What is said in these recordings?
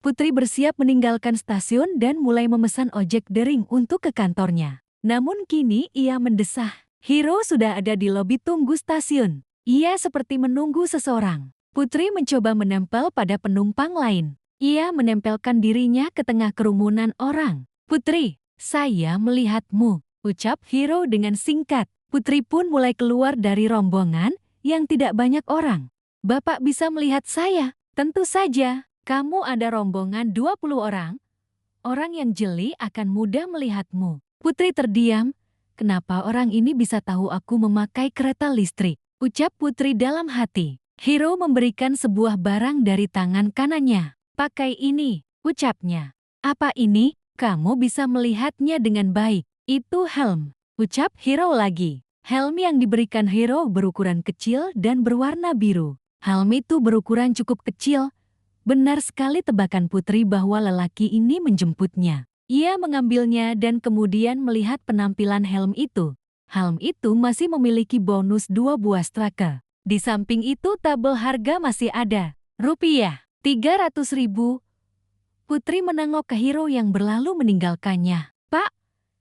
Putri bersiap meninggalkan stasiun dan mulai memesan ojek daring untuk ke kantornya. Namun kini ia mendesah. Hiro sudah ada di lobi tunggu stasiun. Ia seperti menunggu seseorang. Putri mencoba menempel pada penumpang lain. Ia menempelkan dirinya ke tengah kerumunan orang. "Putri, saya melihatmu," ucap Hiro dengan singkat. Putri pun mulai keluar dari rombongan yang tidak banyak orang. "Bapak bisa melihat saya?" "Tentu saja. Kamu ada rombongan 20 orang. Orang yang jeli akan mudah melihatmu." Putri terdiam. "Kenapa orang ini bisa tahu aku memakai kereta listrik?" ucap Putri dalam hati. Hiro memberikan sebuah barang dari tangan kanannya. "Pakai ini," ucapnya. "Apa ini?" "Kamu bisa melihatnya dengan baik. Itu helm," ucap Hiro lagi. Helm yang diberikan Hiro berukuran kecil dan berwarna biru. Helm itu berukuran cukup kecil. Benar sekali tebakan Putri bahwa lelaki ini menjemputnya. Ia mengambilnya dan kemudian melihat penampilan helm itu. Helm itu masih memiliki bonus 2 buah striker. Di samping itu tabel harga masih ada. Rupiah 300.000. Putri menengok ke Hiro yang berlalu meninggalkannya. "Pak,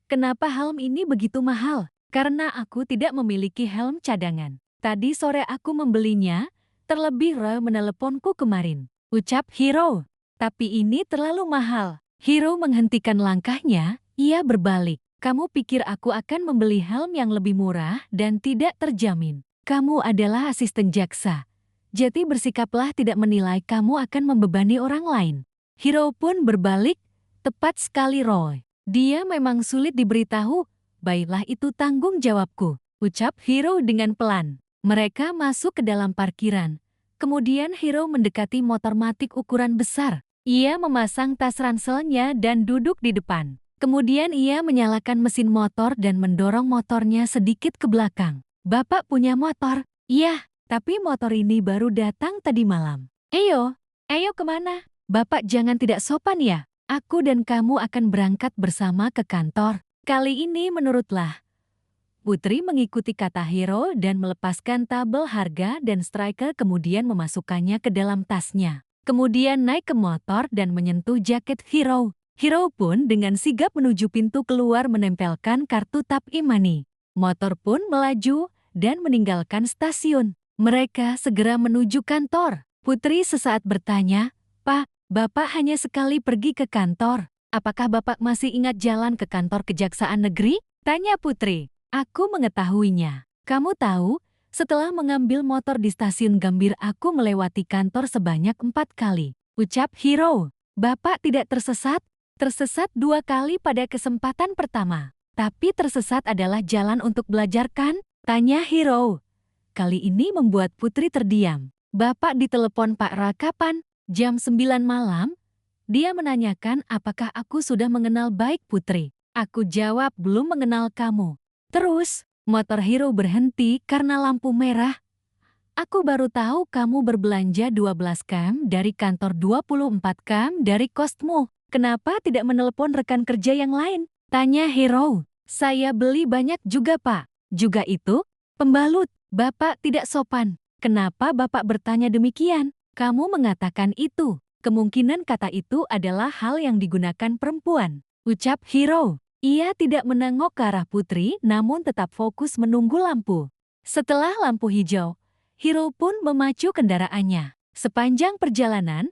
kenapa helm ini begitu mahal?" "Karena aku tidak memiliki helm cadangan. Tadi sore aku membelinya, terlebih Re meneleponku kemarin," ucap Hiro. "Tapi ini terlalu mahal." Hiro menghentikan langkahnya, ia berbalik. "Kamu pikir aku akan membeli helm yang lebih murah dan tidak terjamin? Kamu adalah asisten jaksa. Jadi bersikaplah tidak menilai kamu akan membebani orang lain." Hiro pun berbalik, "Tepat sekali Roy. Dia memang sulit diberitahu." "Baiklah itu tanggung jawabku," ucap Hiro dengan pelan. Mereka masuk ke dalam parkiran. Kemudian Hiro mendekati motor matic ukuran besar. Ia memasang tas ranselnya dan duduk di depan. Kemudian ia menyalakan mesin motor dan mendorong motornya sedikit ke belakang. "Bapak punya motor?" "Iya, tapi motor ini baru datang tadi malam." Ayo kemana?" "Bapak jangan tidak sopan ya. Aku dan kamu akan berangkat bersama ke kantor. Kali ini menurutlah." Putri mengikuti kata Hiro dan melepaskan tabel harga dan striker kemudian memasukkannya ke dalam tasnya. Kemudian naik ke motor dan menyentuh jaket Hiro. Hiro pun dengan sigap menuju pintu keluar menempelkan kartu tap e-money. Motor pun melaju dan meninggalkan stasiun. Mereka segera menuju kantor. Putri sesaat bertanya, "Pak, Bapak hanya sekali pergi ke kantor. Apakah Bapak masih ingat jalan ke kantor Kejaksaan Negeri?" tanya Putri. "Aku mengetahuinya. Kamu tahu, setelah mengambil motor di stasiun Gambir aku melewati kantor sebanyak 4 kali. Ucap Hiro. "Bapak tidak tersesat?" "Tersesat 2 kali pada kesempatan pertama. Tapi tersesat adalah jalan untuk belajar kan?" tanya Hiro. Kali ini membuat Putri terdiam. "Bapak ditelepon Pak Ra kapan?" "Jam 9 malam. Dia menanyakan apakah aku sudah mengenal baik Putri. Aku jawab belum mengenal kamu. Terus, motor Hiro berhenti karena lampu merah. Aku baru tahu kamu berbelanja 12 km dari kantor 24 km dari kosmu. Kenapa tidak menelepon rekan kerja yang lain? Tanya Hiro. Saya beli banyak juga Pak. Juga itu? Pembalut. Bapak tidak sopan. Kenapa Bapak bertanya demikian? Kamu mengatakan itu. Kemungkinan kata itu adalah hal yang digunakan perempuan. Ucap Hiro. Ia tidak menengok ke arah Putri namun tetap fokus menunggu lampu. Setelah lampu hijau, Hiro pun memacu kendaraannya. Sepanjang perjalanan,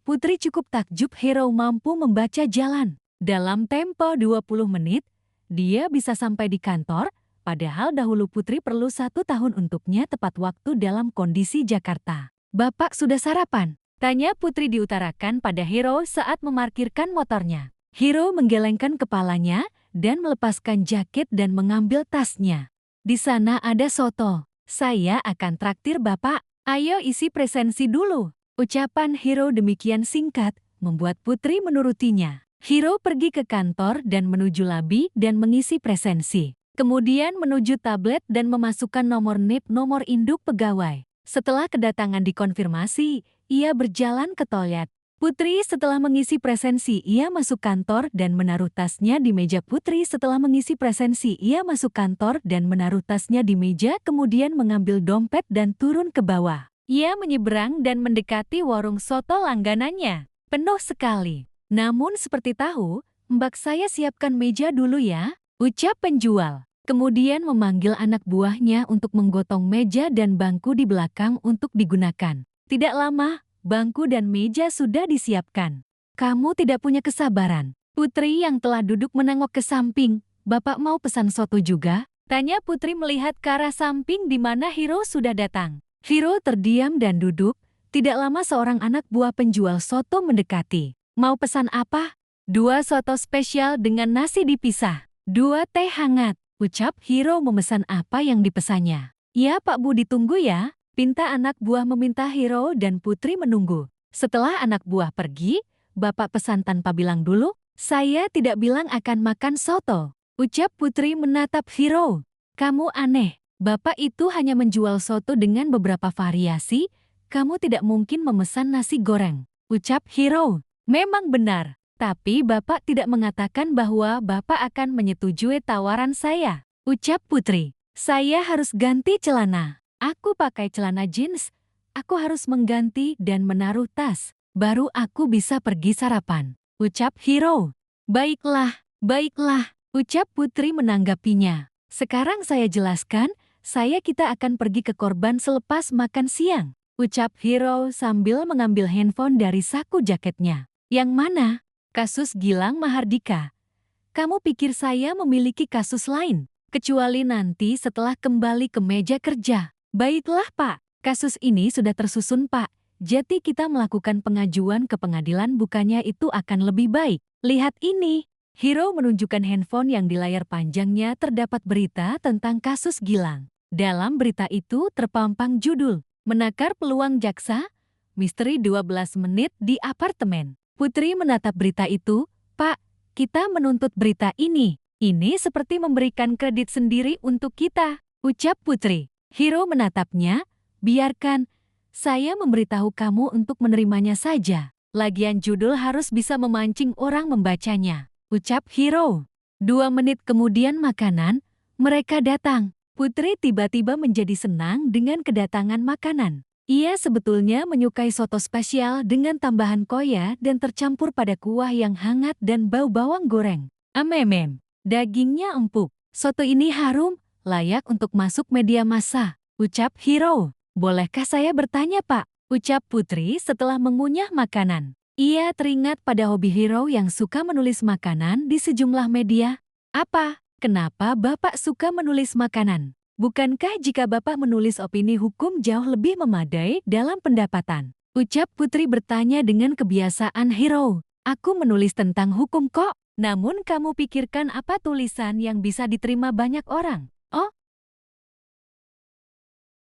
Putri cukup takjub Hiro mampu membaca jalan. Dalam tempo 20 menit, dia bisa sampai di kantor, padahal dahulu Putri perlu 1 tahun untuknya tepat waktu dalam kondisi Jakarta. Bapak sudah sarapan? Tanya Putri diutarakan pada Hiro saat memarkirkan motornya. Hiro menggelengkan kepalanya dan melepaskan jaket dan mengambil tasnya. Di sana ada soto. Saya akan traktir Bapak. Ayo isi presensi dulu. Ucapan Hiro demikian singkat, membuat Putri menurutinya. Hiro pergi ke kantor dan menuju labi dan mengisi presensi. Kemudian menuju tablet dan memasukkan nomor NIP nomor induk pegawai. Setelah kedatangan dikonfirmasi, ia berjalan ke toilet. Putri setelah mengisi presensi ia masuk kantor dan menaruh tasnya di meja. Putri setelah mengisi presensi ia masuk kantor dan menaruh tasnya di meja kemudian mengambil dompet dan turun ke bawah. Ia menyeberang dan mendekati warung soto langganannya. penuh sekali. Namun seperti tahu, Mbak saya siapkan meja dulu ya, ucap penjual. Kemudian memanggil anak buahnya untuk menggotong meja dan bangku di belakang untuk digunakan. Tidak lama, bangku dan meja sudah disiapkan. Kamu tidak punya kesabaran. Putri yang telah duduk menengok ke samping. Bapak mau pesan soto juga? Tanya Putri melihat ke arah samping di mana Hiro sudah datang. Hiro terdiam dan duduk. Tidak lama seorang anak buah penjual soto mendekati. Mau pesan apa? 2 soto spesial dengan nasi dipisah. 2 teh hangat. Ucap Hiro memesan apa yang dipesannya. Ya Pak Bu, ditunggu ya. Pinta anak buah meminta Hiro dan Putri menunggu. Setelah anak buah pergi, Bapak pesan tanpa bilang dulu. Saya tidak bilang akan makan soto. Ucap Putri menatap Hiro. Kamu aneh. Bapak itu hanya menjual soto dengan beberapa variasi. Kamu tidak mungkin memesan nasi goreng. Ucap Hiro. Memang benar. Tapi Bapak tidak mengatakan bahwa Bapak akan menyetujui tawaran saya. Ucap Putri. Saya harus ganti celana. Aku pakai celana jeans. Aku harus mengganti dan menaruh tas. Baru aku bisa pergi sarapan. Ucap Hiro. Baiklah, baiklah. Ucap Putri menanggapinya. Sekarang saya jelaskan, kita akan pergi ke korban selepas makan siang. Ucap Hiro sambil mengambil handphone dari saku jaketnya. Yang mana? Kasus Gilang Mahardika. Kamu pikir saya memiliki kasus lain, kecuali nanti setelah kembali ke meja kerja. Baiklah Pak, kasus ini sudah tersusun Pak. Jadi kita melakukan pengajuan ke pengadilan, bukannya itu akan lebih baik. Lihat ini. Hiro menunjukkan handphone yang di layar panjangnya terdapat berita tentang kasus Gilang. Dalam berita itu terpampang judul, Menakar Peluang Jaksa, Misteri 12 Menit di Apartemen. Putri menatap berita itu. Pak, kita menuntut berita ini. Ini seperti memberikan kredit sendiri untuk kita. Ucap Putri. Hiro menatapnya. Biarkan. Saya memberitahu kamu untuk menerimanya saja. Lagian judul harus bisa memancing orang membacanya. Ucap Hiro. 2 menit kemudian makanan. Mereka datang. Putri tiba-tiba menjadi senang dengan kedatangan makanan. Ia sebetulnya menyukai soto spesial dengan tambahan koya dan tercampur pada kuah yang hangat dan bau bawang goreng. Amemem, dagingnya empuk. Soto ini harum, layak untuk masuk media massa. Ucap Hiro. Bolehkah saya bertanya Pak? Ucap Putri setelah mengunyah makanan. Ia teringat pada hobi Hiro yang suka menulis makanan di sejumlah media. Apa? Kenapa Bapak suka menulis makanan? Bukankah jika Bapak menulis opini hukum jauh lebih memadai dalam pendapatan? Ucap Putri bertanya dengan kebiasaan Hiro. Aku menulis tentang hukum kok. Namun kamu pikirkan apa tulisan yang bisa diterima banyak orang? Oh,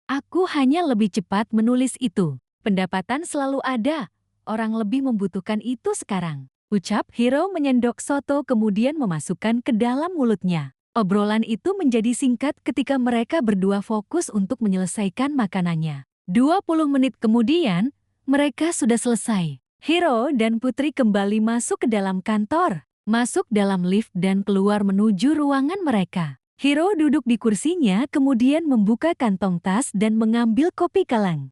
aku hanya lebih cepat menulis itu. Pendapatan selalu ada. Orang lebih membutuhkan itu sekarang. Ucap Hiro menyendok soto kemudian memasukkan ke dalam mulutnya. Obrolan itu menjadi singkat ketika mereka berdua fokus untuk menyelesaikan makanannya. 20 menit kemudian, mereka sudah selesai. Hiro dan Putri kembali masuk ke dalam kantor, masuk dalam lift dan keluar menuju ruangan mereka. Hiro duduk di kursinya kemudian membuka kantong tas dan mengambil kopi kalang.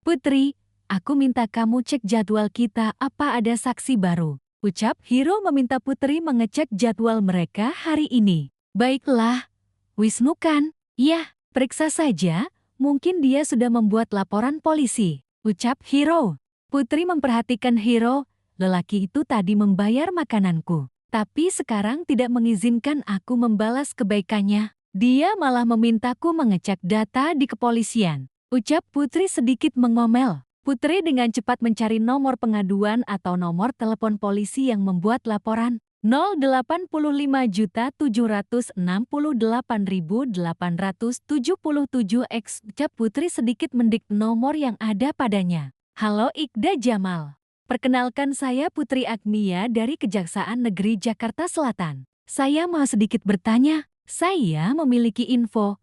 Putri, aku minta kamu cek jadwal kita apa ada saksi baru. Ucap Hiro meminta Putri mengecek jadwal mereka hari ini. Baiklah, Wisnu kan? Ya, periksa saja, mungkin dia sudah membuat laporan polisi. Ucap Hiro. Putri memperhatikan Hiro, lelaki itu tadi membayar makananku. Tapi sekarang tidak mengizinkan aku membalas kebaikannya. Dia malah memintaku mengecek data di kepolisian. Ucap Putri sedikit mengomel. Putri dengan cepat mencari nomor pengaduan atau nomor telepon polisi yang membuat laporan. 085.768.877 Ucap Putri sedikit mendik nomor yang ada padanya. Halo Ikda Jamal. Perkenalkan saya Putri Agnia dari Kejaksaan Negeri Jakarta Selatan. Saya mau sedikit bertanya. Saya memiliki info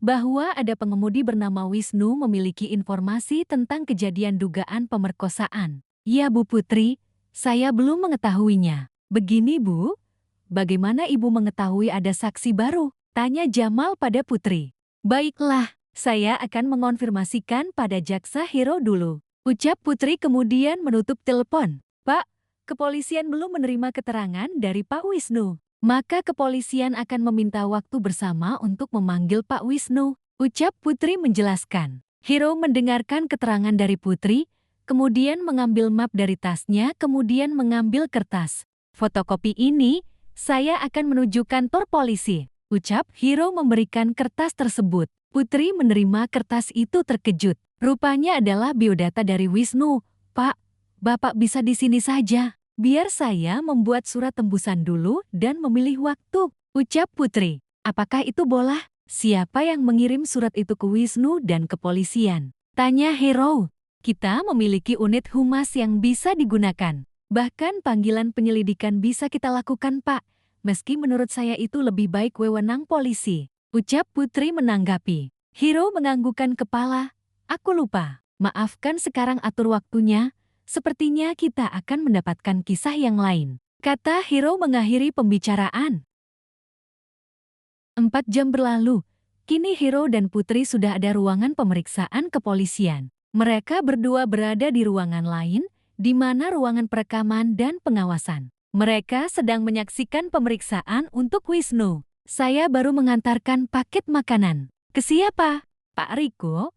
bahwa ada pengemudi bernama Wisnu memiliki informasi tentang kejadian dugaan pemerkosaan. Ya Bu Putri, saya belum mengetahuinya. Begini Bu, bagaimana Ibu mengetahui ada saksi baru? Tanya Jamal pada Putri. Baiklah, saya akan mengonfirmasikan pada Jaksa Hiro dulu. Ucap Putri kemudian menutup telepon. Pak, kepolisian belum menerima keterangan dari Pak Wisnu. Maka kepolisian akan meminta waktu bersama untuk memanggil Pak Wisnu. Ucap Putri menjelaskan. Hiro mendengarkan keterangan dari Putri, kemudian mengambil map dari tasnya, kemudian mengambil kertas. Fotokopi ini, saya akan menuju kantor polisi. Ucap Hiro memberikan kertas tersebut. Putri menerima kertas itu terkejut. Rupanya adalah biodata dari Wisnu. Pak, Bapak bisa di sini saja. Biar saya membuat surat tembusan dulu dan memilih waktu. Ucap Putri. Apakah itu bola? Siapa yang mengirim surat itu ke Wisnu dan kepolisian? Tanya Hiro. Kita memiliki unit humas yang bisa digunakan. Bahkan panggilan penyelidikan bisa kita lakukan, Pak. Meski menurut saya itu lebih baik wewenang polisi. Ucap Putri menanggapi. Hiro menganggukkan kepala. Aku lupa. Maafkan, sekarang atur waktunya. Sepertinya kita akan mendapatkan kisah yang lain. Kata Hiro mengakhiri pembicaraan. 4 jam berlalu. Kini Hiro dan Putri sudah ada ruangan pemeriksaan kepolisian. Mereka berdua berada di ruangan lain, di mana ruangan perekaman dan pengawasan. Mereka sedang menyaksikan pemeriksaan untuk Wisnu. Saya baru mengantarkan paket makanan. Ke siapa? Pak Riko.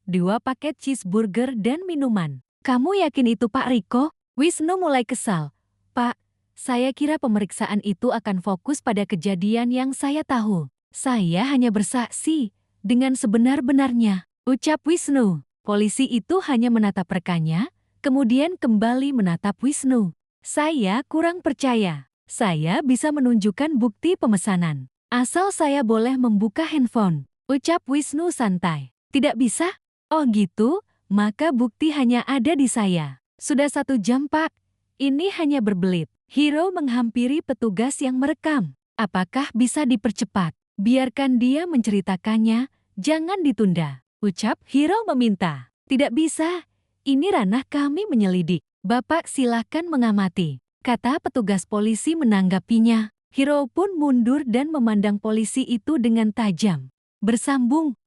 2 paket cheeseburger dan minuman. Kamu yakin itu Pak Riko? Wisnu mulai kesal. Pak, saya kira pemeriksaan itu akan fokus pada kejadian yang saya tahu. Saya hanya bersaksi dengan sebenar-benarnya. Ucap Wisnu. Polisi itu hanya menatap rekannya, kemudian kembali menatap Wisnu. Saya kurang percaya. Saya bisa menunjukkan bukti pemesanan. Asal saya boleh membuka handphone. Ucap Wisnu santai. Tidak bisa? Oh gitu? Maka bukti hanya ada di saya. Sudah 1 jam, Pak. Ini hanya berbelit. Hiro menghampiri petugas yang merekam. Apakah bisa dipercepat? Biarkan dia menceritakannya, jangan ditunda. Ucap Hiro meminta. Tidak bisa. Ini ranah kami menyelidik. Bapak silakan mengamati. Kata petugas polisi menanggapinya. Hiro pun mundur dan memandang polisi itu dengan tajam. Bersambung.